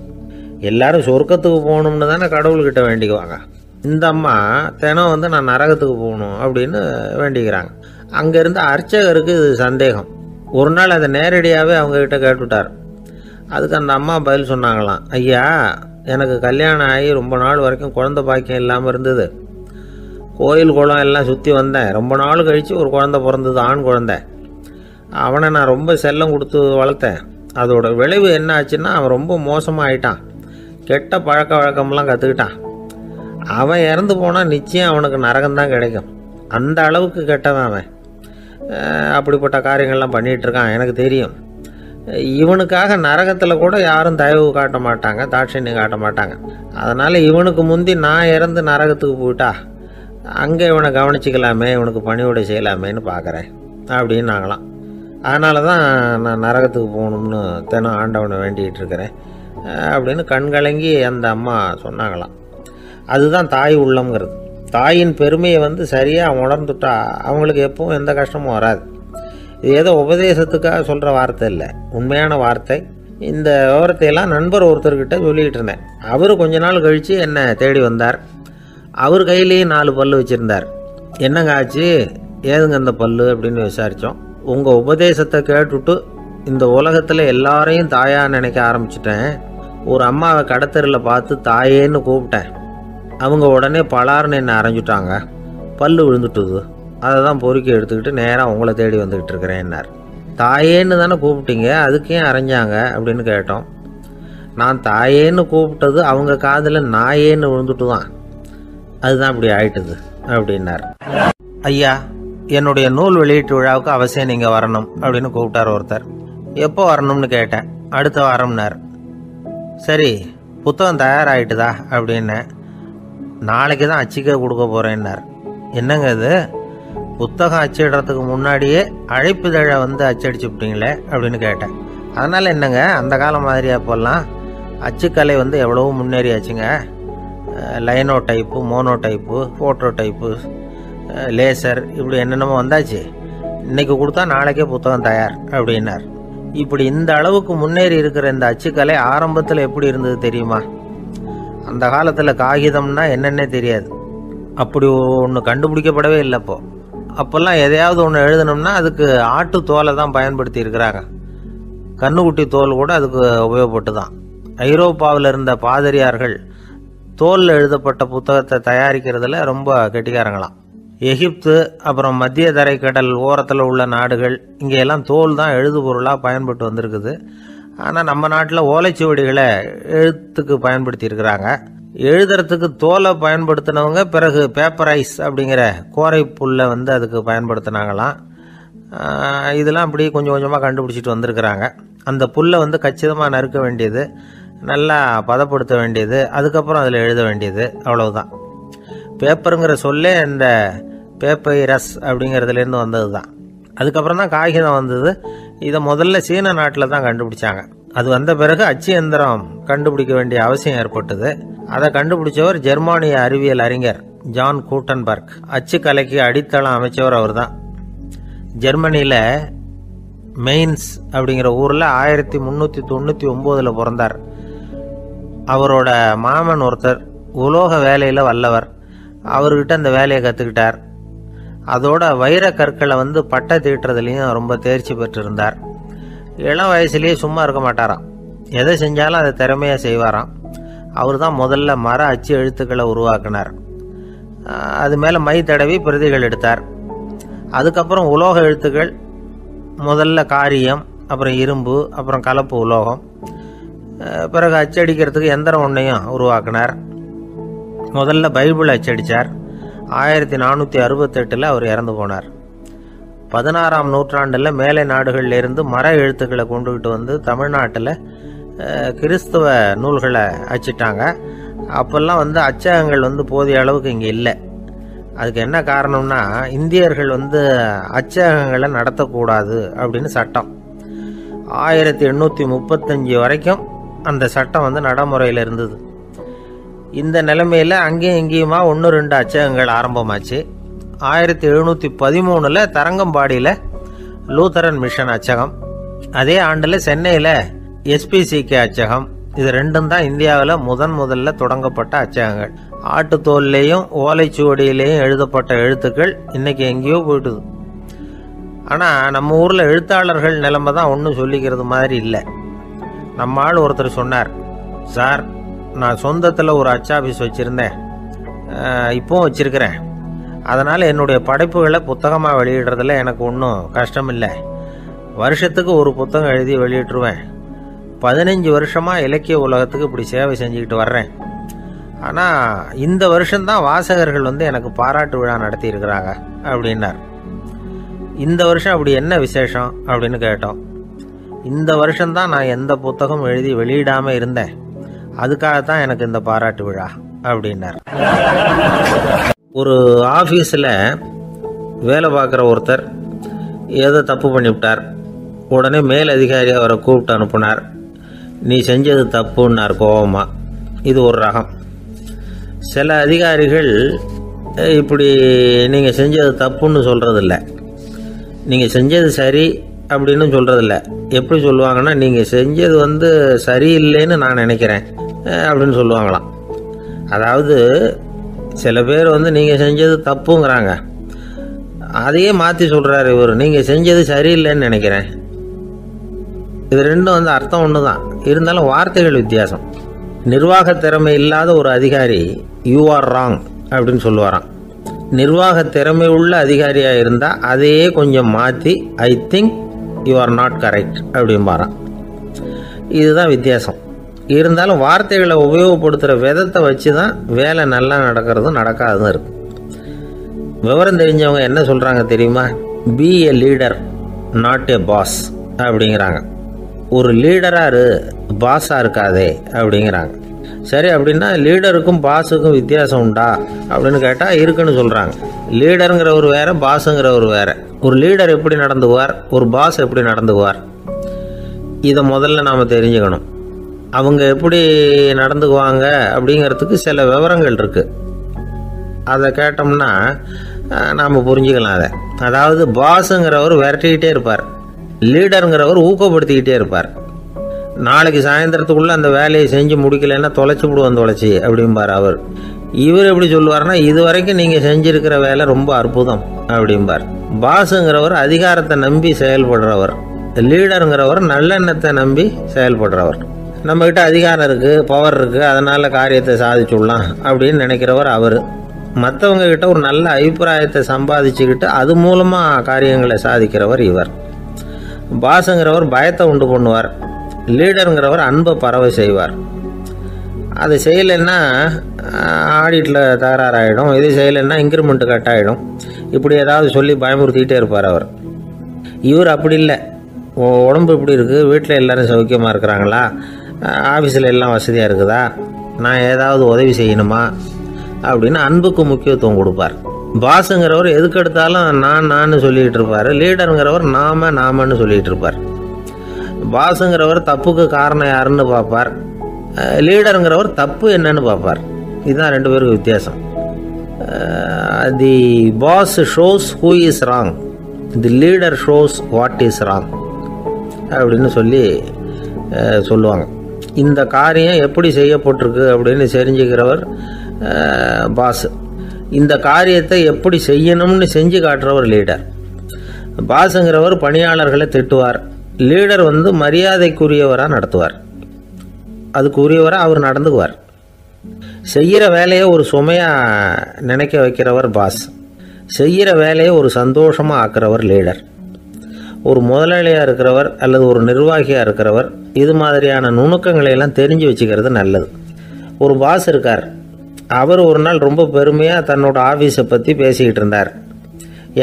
எல்லாரும் சொர்க்கத்துக்கு போகணும்னு தானே கடவுள்கிட்ட வேண்டிக்குவாங்க. இந்த அம்மா தினம் வந்து நான் நரகத்துக்கு போகணும் அப்படின்னு வேண்டிக்கிறாங்க. அங்கேருந்து அர்ச்சகருக்கு இது சந்தேகம். ஒரு நாள் அதை நேரடியாகவே அவங்கக்கிட்ட கேட்டுவிட்டார். அதுக்கு அந்த அம்மா பதில் சொன்னாங்களாம், ஐயா எனக்கு கல்யாணம் ஆகி ரொம்ப நாள் வரைக்கும் குழந்தை பாக்கியம் இல்லாமல் இருந்தது. கோயில் குளம் எல்லாம் சுற்றி வந்தேன். ரொம்ப நாள் கழித்து ஒரு குழந்தை பிறந்தது, ஆண் குழந்தை. அவனை நான் ரொம்ப செல்லம் கொடுத்து வளர்த்தேன். அதோட விளைவு என்ன ஆச்சுன்னா, அவன் ரொம்ப மோசமாக ஆயிட்டான். கெட்ட பழக்க வழக்கம்லாம் கற்றுக்கிட்டான். அவன் இறந்து போனால் நிச்சயம் அவனுக்கு நரகம்தான் கிடைக்கும். அந்த அளவுக்கு கெட்டவன் அவன். அப்படிப்பட்ட காரியங்கள்லாம் பண்ணிகிட்ருக்கான், எனக்கு தெரியும். இவனுக்காக நரகத்தில் கூட யாரும் தயவு காட்ட மாட்டாங்க, தாட்சண்யம் காட்ட மாட்டாங்க. அதனால் இவனுக்கு முந்தி நான் இறந்து நரகத்துக்கு போயிட்டா அங்கே இவனை கவனிச்சிக்கலாமே, இவனுக்கு பணிவிடை செய்யலாமேன்னு பார்க்குறேன் அப்படின்னு நாங்களாம். அதனால தான் நான் நரகத்துக்கு போகணும்னு தினம் ஆண்டவனை வேண்டிகிட்டு இருக்கிறேன் அப்படின்னு கண்கலங்கி அந்த அம்மா சொன்னாங்களாம். அதுதான் தாய் உள்ளம்ங்கிறது. தாயின் பெருமையை வந்து சரியாக உணர்ந்துட்டா அவங்களுக்கு எப்பவும் எந்த கஷ்டமும் வராது. இது ஏதோ உபதேசத்துக்காக சொல்கிற வார்த்தை இல்லை, உண்மையான வார்த்தை. இந்த விவரத்தையெல்லாம் நண்பர் ஒருத்தர்கிட்ட சொல்லிக்கிட்டு இருந்தேன். அவர் கொஞ்ச நாள் கழித்து என்னை தேடி வந்தார். அவர் கையிலேயும் 4 பல்லு வச்சுருந்தார். என்னங்க ஆச்சு, ஏதுங்க அந்த பல்லு அப்படின்னு விசாரித்தோம். உங்கள் உபதேசத்தை கேட்டுவிட்டு இந்த உலகத்தில் எல்லாரையும் தாயாக நினைக்க ஆரம்பிச்சிட்டேன். ஒரு அம்மாவை கடத்தரில் பார்த்து தாயேன்னு கூப்பிட்டேன். அவங்க உடனே பலார்னு என்னை அரைஞ்சிட்டாங்க. பல்லு விழுந்துட்டுது. அதை தான் பொறுக்கி எடுத்துக்கிட்டு நேராக உங்களை தேடி வந்துக்கிட்டு இருக்கிறேன்னார். தாயேன்னு தானே கூப்பிட்டீங்க, அதுக்கு ஏன் அரைஞ்சாங்க அப்படின்னு கேட்டோம். நான் தாயேன்னு கூப்பிட்டது அவங்க காதில் நாயேன்னு விழுந்துட்டு தான், அதுதான் இப்படி ஆயிட்டுது அப்படின்னார். ஐயா, என்னுடைய நூல் வெளியீட்டு விழாவுக்கு அவசியம் நீங்கள் வரணும் அப்படின்னு கூப்பிட்டார் ஒருத்தர். எப்போ வரணும்னு கேட்டேன். அடுத்த வாரம்னார். சரி, புத்தகம் தயாராகிட்டுதா அப்படின்னு. நாளைக்கு தான் அச்சிக்க கொடுக்க போகிறேன்னார். என்னங்க இது, புத்தகம் அச்சிடுறதுக்கு முன்னாடியே அழைப்புதழை வந்து அச்சடிச்சு விட்டீங்களே அப்படின்னு கேட்டேன். அதனால் என்னங்க, அந்த காலம் மாதிரி அப்போல்லாம் அச்சுக்கலை வந்து எவ்வளவோ முன்னேறியாச்சுங்க. Linotype, monotype, phototype, laser, இப்படி என்னென்னமோ வந்தாச்சு. இன்றைக்கி கொடுத்தா நாளைக்கே புத்தகம் தயார் அப்படின்னார். இப்படி இந்த அளவுக்கு முன்னேறி இருக்கிற இந்த அச்சுக்கலை ஆரம்பத்தில் எப்படி இருந்தது தெரியுமா? அந்த காலத்தில் காகிதம்னா என்னென்னே தெரியாது. அப்படி ஒன்று கண்டுபிடிக்கப்படவே இல்லை. அப்போல்லாம் எதையாவது ஒன்று எழுதணும்னா அதுக்கு ஆட்டு தோலை தான் பயன்படுத்தி இருக்கிறாங்க. கண்ணுக்குட்டி தோல் கூட அதுக்கு உபயோகப்பட்டு தான். ஐரோப்பாவில் இருந்த பாதிரியார்கள் தோலில் எழுதப்பட்ட புத்தகத்தை தயாரிக்கிறதுல ரொம்ப கெட்டிக்காரங்களாம். எகிப்து, அப்புறம் மத்திய தரைக்கடல் ஓரத்தில் உள்ள நாடுகள், இங்கெல்லாம் தோல் தான் எழுதுபொருளாக பயன்பட்டு வந்திருக்குது. ஆனால் நம்ம நாட்டில் ஓலைச்சுவடிகளை எழுத்துக்கு பயன்படுத்தி இருக்கிறாங்க. எழுதுறதுக்கு தோலை பயன்படுத்தினவங்க பிறகு பேப்பரைஸ் அப்படிங்கிற கோரை புல்லை வந்து அதுக்கு பயன்படுத்தினாங்களாம். இதெல்லாம் அப்படி கொஞ்சம் கொஞ்சமாக கண்டுபிடிச்சிட்டு வந்திருக்கிறாங்க. அந்த புல்லை வந்து கச்சிதமாக நறுக்க வேண்டியது, நல்லா பதப்படுத்த வேண்டியது, அதுக்கப்புறம் அதில் எழுத வேண்டியது, அவ்வளவுதான். பேப்பருங்கிற சொல்லே இந்த பேப்பைரஸ் அப்படிங்கிறதுலேருந்து வந்தது தான். அதுக்கப்புறம் தான் காகிதம் வந்தது. இதை முதல்ல சீன நாட்டில் தான் கண்டுபிடிச்சாங்க. அது வந்த பிறகு அச்சு எந்திரம் கண்டுபிடிக்க வேண்டிய அவசியம் ஏற்பட்டது. அதை கண்டுபிடிச்சவர் ஜெர்மானிய அறிவியல் அறிஞர் ஜான் கூட்டன்பர்க். அச்சு கலைக்கு அடித்தளம் அமைச்சவர் அவர் தான். ஜெர்மனியில் மெயின்ஸ் அப்படிங்கிற ஊரில் 1399 பிறந்தார். அவரோட மாமன் ஒருத்தர் உலோக வேலையில் வல்லவர். அவர்கிட்ட அந்த வேலையை கற்றுக்கிட்டார். அதோட வைர கற்களை வந்து பட்டை தீட்டுறதுலையும் ரொம்ப தேர்ச்சி பெற்றிருந்தார். இளம் வயசுலேயே சும்மா இருக்க மாட்டாராம். எதை செஞ்சாலும் அதை திறமையாக செய்வாராம். அவர் தான் முதல்ல மர அச்சு எழுத்துக்களை உருவாக்கினார். அது மேலே மை தடவி பிரதிகள் எடுத்தார். அதுக்கப்புறம் உலோக எழுத்துக்கள், முதல்ல காரியம், அப்புறம் இரும்பு, அப்புறம் கலப்பு உலோகம், பிறகு அச்சடிக்கிறதுக்கு எந்திரம் ஒன்றையும் உருவாக்கினார். முதல்ல பைபிள் அச்சடித்தார். 1468 அவர் இறந்து போனார். 16ஆம் நூற்றாண்டில் மேலை நாடுகளிலிருந்து மர எழுத்துக்களை கொண்டுகிட்டு வந்து தமிழ்நாட்டில் கிறிஸ்தவ நூல்களை அச்சிட்டாங்க. அப்போல்லாம் வந்து அச்சகங்கள் வந்து போதிய அளவுக்கு இங்கே இல்லை. அதுக்கு என்ன காரணம்னா, இந்தியர்கள் வந்து அச்சகங்களை நடத்தக்கூடாது அப்படின்னு சட்டம். 1835 வரைக்கும் அந்த சட்டம் வந்து நடைமுறையில் இருந்தது. இந்த நிலைமையில் அங்கேயும் இங்கேயுமா 1-2 அச்சகங்கள் ஆரம்பமாச்சு. 1713 தரங்கம்பாடியில் லூத்தரன் மிஷன் அச்சகம், அதே ஆண்டில் சென்னையில் SPCK அச்சகம். இது ரெண்டும் தான் இந்தியாவில் முதல்ல தொடங்கப்பட்ட அச்சகங்கள். ஆட்டுத்தோல்லையும் ஓலைச்சுவடியிலையும் எழுதப்பட்ட எழுத்துக்கள் இன்னைக்கு எங்கேயோ போயிட்டுது. ஆனால் நம்ம ஊரில் எழுத்தாளர்கள் நிலைமை தான் ஒன்றும் சொல்லிக்கிறது மாதிரி இல்லை. நம்ம ஆள் ஒருத்தர் சொன்னார், சார், நான் சொந்தத்தில் ஒரு அச்சாபீஸ் வச்சுருந்தேன், இப்போவும் வச்சுருக்கிறேன். அதனால் என்னுடைய படைப்புகளை புத்தகமாக வெளியிடுறதுல எனக்கு ஒன்றும் கஷ்டம் இல்லை. வருஷத்துக்கு ஒரு புத்தகம் எழுதி வெளியிட்டுருவேன். 15 வருஷமாக இலக்கிய உலகத்துக்கு இப்படி சேவை செஞ்சுக்கிட்டு வர்றேன். ஆனால் இந்த வருஷம்தான் வாசகர்கள் வந்து எனக்கு பாராட்டு விழா நடத்தி இருக்கிறாங்க அப்படின்னார். இந்த வருஷம் அப்படி என்ன விசேஷம் அப்படின்னு கேட்டோம். இந்த வருஷம்தான் நான் எந்த புத்தகம் எழுதி வெளியிடாமல் இருந்தேன், அதுக்காகத்தான் எனக்கு இந்த பாராட்டு விழா அப்படின்னார். ஒரு ஆஃபீஸில் வேலை பார்க்குற ஒருத்தர் ஏதோ தப்பு பண்ணிவிட்டார். உடனே மேல் அதிகாரி அவரை கூப்பிட்டு அனுப்புனார். நீ செஞ்சது தப்புன்னார் கோபமாக. இது ஒரு ரகம். சில அதிகாரிகள் இப்படி நீங்கள் செஞ்சது தப்புன்னு சொல்கிறதில்ல, நீங்கள் செஞ்சது சரி அப்படின்னு சொல்கிறதில்ல. எப்படி சொல்லுவாங்கன்னா, நீங்கள் செஞ்சது சரியில்லைன்னு நான் நினைக்கிறேன் அப்படின்னு சொல்லுவாங்களாம். அதாவது சில பேர் நீங்கள் செஞ்சது தப்புங்கிறாங்க, அதையே மாற்றி சொல்கிறாரு இவர், நீங்கள் செஞ்சது சரியில்லைன்னு நினைக்கிறேன். இது ரெண்டும் அர்த்தம் ஒன்று தான், இருந்தாலும் வார்த்தைகள் வித்தியாசம். நிர்வாக திறமை இல்லாத ஒரு அதிகாரி யூ ஆர் ராங் அப்படின்னு சொல்லுவாராம். நிர்வாக திறமை உள்ள அதிகாரியாக இருந்தால் அதையே கொஞ்சம் மாற்றி I think you are not correct அப்படிம்பாரான். இதுதான் வித்தியாசம். இருந்தாலும் வார்த்தைகளை உபயோகப்படுத்துகிற விதத்தை வச்சு தான் வேலை நல்லா நடக்கிறதும் நடக்காததும் இருக்குது. விவரம் தெரிஞ்சவங்க என்ன சொல்கிறாங்க தெரியுமா? Be a leader not a boss அப்படிங்கிறாங்க. ஒரு லீடராக பாஸாக இருக்காதே அப்படிங்கிறாங்க. சரி, அப்படின்னா லீடருக்கும் பாஸுக்கும் வித்தியாசம் உண்டா அப்படின்னு கேட்டால் இருக்குன்னு சொல்கிறாங்க. லீடருங்கிறவர் வேறு, பாஸுங்கிறவர் வேறு. ஒரு லீடர் எப்படி நடந்துக்குவார், ஒரு பாஸ் எப்படி நடந்துக்குவார், இதை முதல்ல நாம் தெரிஞ்சுக்கணும். அவங்க எப்படி நடந்துக்குவாங்க அப்படிங்கிறதுக்கு சில விவரங்கள் இருக்குது. அதை கேட்டோம்னா நாம் புரிஞ்சுக்கலாம் அதை. அதாவது பாஸுங்கிறவர் விரட்டிக்கிட்டே இருப்பார், லீடருங்கிறவர் ஊக்கப்படுத்திக்கிட்டே இருப்பார். நாளைக்கு சாயந்தரத்துக்குள்ளே அந்த வேலையை செஞ்சு முடிக்கலைன்னா தொலைச்சி விடுவோம் தொலைச்சி அப்படிம்பார் அவர். இவர் எப்படி சொல்லுவார்னா, இது வரைக்கும் நீங்கள் செஞ்சுருக்கிற வேலை ரொம்ப அற்புதம் அப்படிம்பார். பாஸுங்கிறவர் அதிகாரத்தை நம்பி செயல்படுறவர், லீடருங்கிறவர் நல்லெண்ணத்தை நம்பி செயல்படுறவர். நம்மக்கிட்ட அதிகாரம் இருக்குது, பவர் இருக்குது, அதனால் காரியத்தை சாதிச்சுடலாம் அப்படின்னு நினைக்கிறவர் அவர். மற்றவங்க கிட்ட ஒரு நல்ல அபிப்பிராயத்தை சம்பாதிச்சுக்கிட்டு அது மூலமாக காரியங்களை சாதிக்கிறவர் இவர். பாஸுங்கிறவர் பயத்தை உண்டு பண்ணுவார், லீடருங்கிறவர் அன்பை பரவ செய்வார். அது செய்யலைன்னா ஆடிட்டில் தகராறாயிடும், இது செய்யலைன்னா இன்க்ரிமெண்ட்டு கட் ஆகிடும், இப்படி ஏதாவது சொல்லி பயமுறுத்திக்கிட்டே இருப்பார் அவர். இவர் அப்படி இல்லை. உடம்பு இப்படி இருக்குது, வீட்டில் எல்லோரும் சௌக்கியமாக இருக்கிறாங்களா, ஆஃபீஸில் எல்லாம் வசதியாக இருக்குதா, நான் ஏதாவது உதவி செய்யணுமா அப்படின்னு அன்புக்கு முக்கியத்துவம் கொடுப்பார். பாஸுங்கிறவர் எதுக்கு எடுத்தாலும் நான் சொல்லிகிட்டு இருப்பார், லீடருங்கிறவர் நாமன்னு சொல்லிகிட்டு இருப்பார். பாஸுங்கிறவர் தப்புக்கு காரணம் யாருன்னு பார்ப்பார், லீடருங்கிறவர் தப்பு என்னன்னு பார்ப்பார். இதுதான் ரெண்டு பேருக்கு வித்தியாசம். The boss shows who is wrong, the leader shows what is wrong அப்படின்னு சொல்லுவாங்க. இந்த காரியம் எப்படி செய்யப்பட்டிருக்கு அப்படின்னு தெரிஞ்சுக்கிறவர் பாஸ். இந்த காரியத்தை எப்படி செய்யணும்னு செஞ்சு காட்டுறவர் லீடர். பாஸுங்கிறவர் பணியாளர்களை திட்டுவார், லீடர் மரியாதைக்குரியவராக நடத்துவார், அதுக்குரியவராக அவர் நடந்துக்குவார். செய்கிற வேலையை ஒரு சுமையாக நினைக்க வைக்கிறவர் பாஸ், செய்கிற வேலையை ஒரு சந்தோஷமாக ஆக்கிறவர் லீடர். ஒரு முதலாளியாக இருக்கிறவர் அல்லது ஒரு நிர்வாகியாக இருக்கிறவர் இது மாதிரியான நுணுக்கங்களை எல்லாம் தெரிஞ்சு வச்சுக்கிறது நல்லது. ஒரு பாஸ் இருக்கார், அவர் ஒரு நாள் ரொம்ப பெருமையாக தன்னோட ஆஃபீஸை பற்றி பேசிக்கிட்டு இருந்தார்.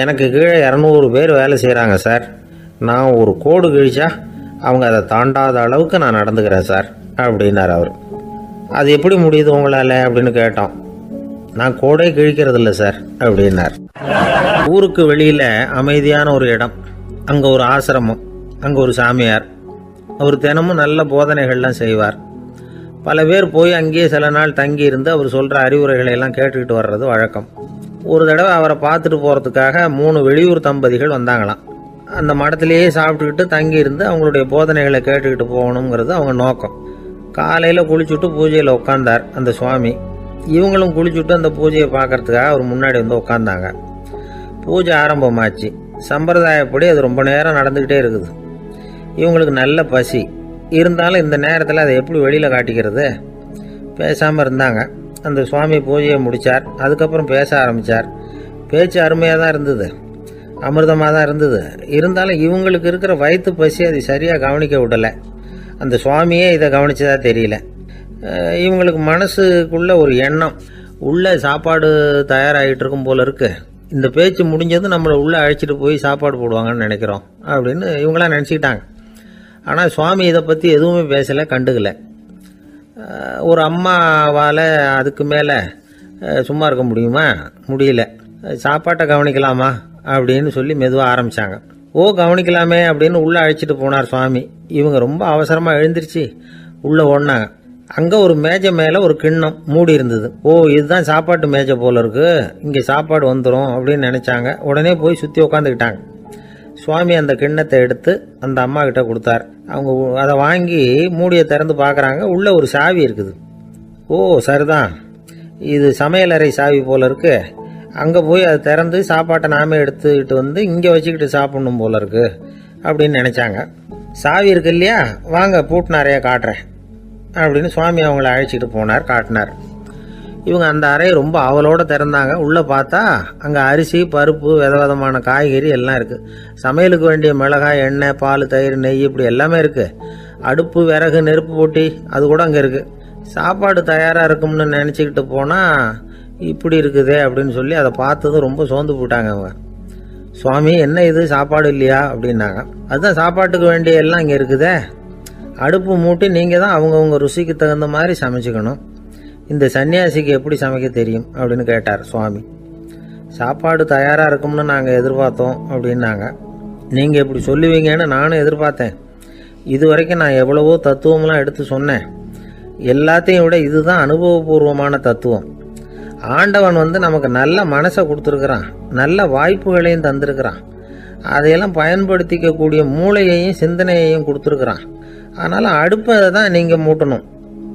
எனக்கு கீழே 200 பேர் வேலை செய்கிறாங்க சார், நான் ஒரு கோடு கிழிச்சா அவங்க அதை தாண்டாத அளவுக்கு நான் நடந்துக்கிறேன் சார் அப்படின்னார் அவர். அது எப்படி முடியுது உங்களால் அப்படின்னு கேட்டோம். நான் கோடே கிழிக்கிறதில்ல சார் அப்படின்னார். ஊருக்கு வெளியில் அமைதியான ஒரு இடம், அங்கே ஒரு ஆசிரமம், அங்கே ஒரு சாமியார். அவர் தினமும் நல்ல போதனைகள்லாம் செய்வார். பல பேர் போய் அங்கேயே சில நாள் தங்கி இருந்து அவர் சொல்கிற அறிவுரைகளை எல்லாம் கேட்டுக்கிட்டு வர்றது வழக்கம். ஒரு தடவை அவரை பார்த்துட்டு போகிறதுக்காக 3 வெளியூர் தம்பதிகள் வந்தாங்களாம். அந்த மடத்திலேயே சாப்பிட்டுக்கிட்டு தங்கி இருந்து அவங்களுடைய போதனைகளை கேட்டுக்கிட்டு போகணுங்கிறது அவங்க நோக்கம். காலையில் குளிச்சுட்டு பூஜையில் உட்காந்தார் அந்த சுவாமி. இவங்களும் குளிச்சுட்டு அந்த பூஜையை பார்க்கறதுக்காக அவர் முன்னாடி உட்காந்தாங்க. பூஜை ஆரம்பமாச்சு. சம்பிரதாயப்படி அது ரொம்ப நேரம் நடந்துக்கிட்டே இருக்குது. இவங்களுக்கு நல்ல பசி இருந்தாலும் இந்த நேரத்தில் அதை எப்படி வெளியில் காட்டிக்கிறது? பேசாமல் இருந்தாங்க. அந்த சுவாமி பூஜையை முடித்தார். அதுக்கப்புறம் பேச ஆரம்பித்தார். பேச்சு அருமையாக தான் இருந்தது, அமிர்தமாக தான் இருந்தது. இருந்தாலும் இவங்களுக்கு இருக்கிற வயிற்று பசி அது சரியாக கவனிக்க விடலை. அந்த சுவாமியே இதை கவனிச்சதா தெரியல. இவங்களுக்கு மனசுக்குள்ள ஒரு எண்ணம், உள்ளே சாப்பாடு தயாராகிட்டு இருக்கும் போல இருக்குது, இந்த பேச்சு முடிஞ்சது நம்மளை உள்ளே அழைச்சிட்டு போய் சாப்பாடு போடுவாங்கன்னு நினைக்கிறோம் அப்படின்னு இவங்களாம் நினச்சிக்கிட்டாங்க. ஆனால் சுவாமி இதை பற்றி எதுவுமே பேசலை, கண்டுக்கலை. ஒரு அம்மாவால் அதுக்கு மேலே சும்மா இருக்க முடியுமா? முடியல. சாப்பாட்டை கவனிக்கலாமா அப்படின்னு சொல்லி மெதுவாக ஆரம்பித்தாங்க. கவனிக்கலாமே அப்படின்னு உள்ளே அழைச்சிட்டு போனார் சுவாமி. இவங்க ரொம்ப அவசரமாக எழுந்திருச்சு உள்ளே ஓடினாங்க. அங்கே ஒரு மேஜை மேலே ஒரு கிண்ணம் மூடி இருந்தது. இதுதான் சாப்பாட்டு மேஜை போல இருக்கு, இங்கே சாப்பாடு வந்துடும் அப்படின்னு நினச்சாங்க. உடனே போய் சுற்றி உக்காந்துக்கிட்டாங்க. சுவாமி அந்த கிண்ணத்தை எடுத்து அந்த அம்மா கிட்ட கொடுத்தார். அவங்க அதை வாங்கி மூடியை திறந்து பார்க்குறாங்க. உள்ளே ஒரு சாவி இருக்குது. ஓ சரிதான், இது சமையலறை சாவி போல இருக்கு, அங்கே போய் அதை திறந்து சாப்பாட்டை நாமே எடுத்துக்கிட்டு வந்து இங்கே வச்சுக்கிட்டு சாப்பிடணும் போல இருக்கு அப்படின்னு நினச்சாங்க. சாவி இருக்கு இல்லையா, வாங்க பூட்டு நிறைய காட்டுறேன் அப்படின்னு சுவாமி அவங்கள அழைச்சிட்டு போனார், காட்டினார். இவங்க அந்த அறையை ரொம்ப அவளோடு திறந்தாங்க. உள்ளே பார்த்தா அங்கே அரிசி, பருப்பு, விதவிதமான காய்கறி எல்லாம் இருக்குது. சமையலுக்கு வேண்டிய மிளகாய், எண்ணெய், பால், தயிர், நெய் இப்படி எல்லாமே இருக்குது. அடுப்பு, விறகு, நெருப்பு போட்டி அது கூட அங்கே இருக்குது. சாப்பாடு தயாராக இருக்கும்னு நினச்சிக்கிட்டு போனால் இப்படி இருக்குதே அப்படின்னு சொல்லி அதை பார்த்ததும் ரொம்ப சோர்ந்து போட்டாங்க அவங்க. சுவாமி என்ன இது சாப்பாடு இல்லையா அப்படின்னாங்க. அதுதான் சாப்பாட்டுக்கு வேண்டிய எல்லாம் இங்கே இருக்குதே, அடுப்பு மூட்டி நீங்கள் தான் அவங்கவுங்க ருசிக்கு தகுந்த மாதிரி சமைச்சிக்கணும். இந்த சன்னியாசிக்கு எப்படி சமைக்க தெரியும் அப்படின்னு கேட்டார் சுவாமி. சாப்பாடு தயாராக இருக்கும்னு நாங்கள் எதிர்பார்த்தோம் அப்படின்னாங்க. நீங்கள் இப்படி சொல்லுவீங்கன்னு நானும் எதிர்பார்த்தேன். இது வரைக்கும் நான் எவ்வளவோ தத்துவம்லாம் எடுத்து சொன்னேன். எல்லாத்தையும் விட இதுதான் அனுபவபூர்வமான தத்துவம். ஆண்டவன் நமக்கு நல்ல மனசை கொடுத்துருக்குறான், நல்ல வாய்ப்புகளையும் தந்திருக்கிறான், அதையெல்லாம் பயன்படுத்திக்கக்கூடிய மூளையையும் சிந்தனையையும் கொடுத்துருக்குறான். அதனால் அடுப்பை தான் நீங்கள் மூட்டணும்,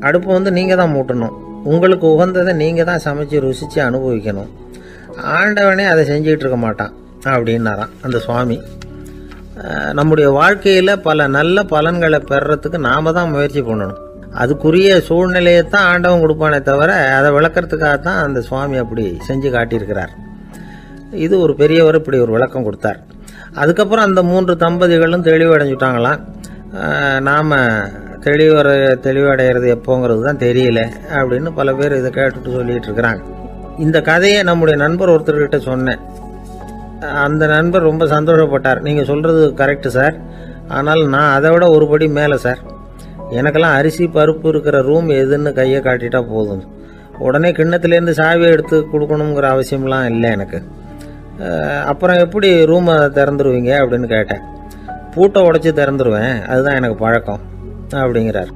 அடுப்பு நீங்கள் தான் மூட்டணும், உங்களுக்கு உகந்ததை நீங்கள் தான் சமைச்சு ருசித்து அனுபவிக்கணும். ஆண்டவனே அதை செஞ்சிகிட்டு இருக்க மாட்டான் அப்படின்னாராம் அந்த சுவாமி. நம்முடைய வாழ்க்கையில் பல நல்ல பலன்களை பெறறதுக்கு நாம் தான் முயற்சி பண்ணணும். அதுக்குரிய சூழ்நிலையை தான் ஆண்டவன் கொடுப்பானே தவிர அதை விளக்கிறதுக்காக தான் அந்த சுவாமி அப்படி செஞ்சு காட்டியிருக்கிறார். இது ஒரு பெரியவர் இப்படி ஒரு விளக்கம் கொடுத்தார். அதுக்கப்புறம் அந்த 3 தம்பதிகளும் தெளிவடைஞ்சுட்டாங்களாம். நாம் தெளிவடைகிறது எப்போங்கிறது தான் தெரியல அப்படின்னு பல பேர் இதை கேட்டுட்டு சொல்லிட்டு இருக்கிறாங்க. இந்த கதையை நம்முடைய நண்பர் ஒருத்தர்கிட்ட சொன்னேன். அந்த நண்பர் ரொம்ப சந்தோஷப்பட்டார். நீங்கள் சொல்கிறது கரெக்டு சார், ஆனால் நான் அதை விட ஒரு படி மேலே சார். எனக்கெல்லாம் அரிசி பருப்பு இருக்கிற ரூம் எதுன்னு கையை காட்டிட்டா போதும், உடனே கிண்ணத்துலேருந்து சாவியை எடுத்து கொடுக்கணுங்கிற அவசியம்லாம் இல்லை எனக்கு. அப்புறம் எப்படி ரூமை திறந்துருவீங்க அப்படின்னு கேட்டேன். பூட்டை உடைச்சி திறந்துருவேன், அதுதான் எனக்கு பழக்கம் அப்படிங்கிறார்.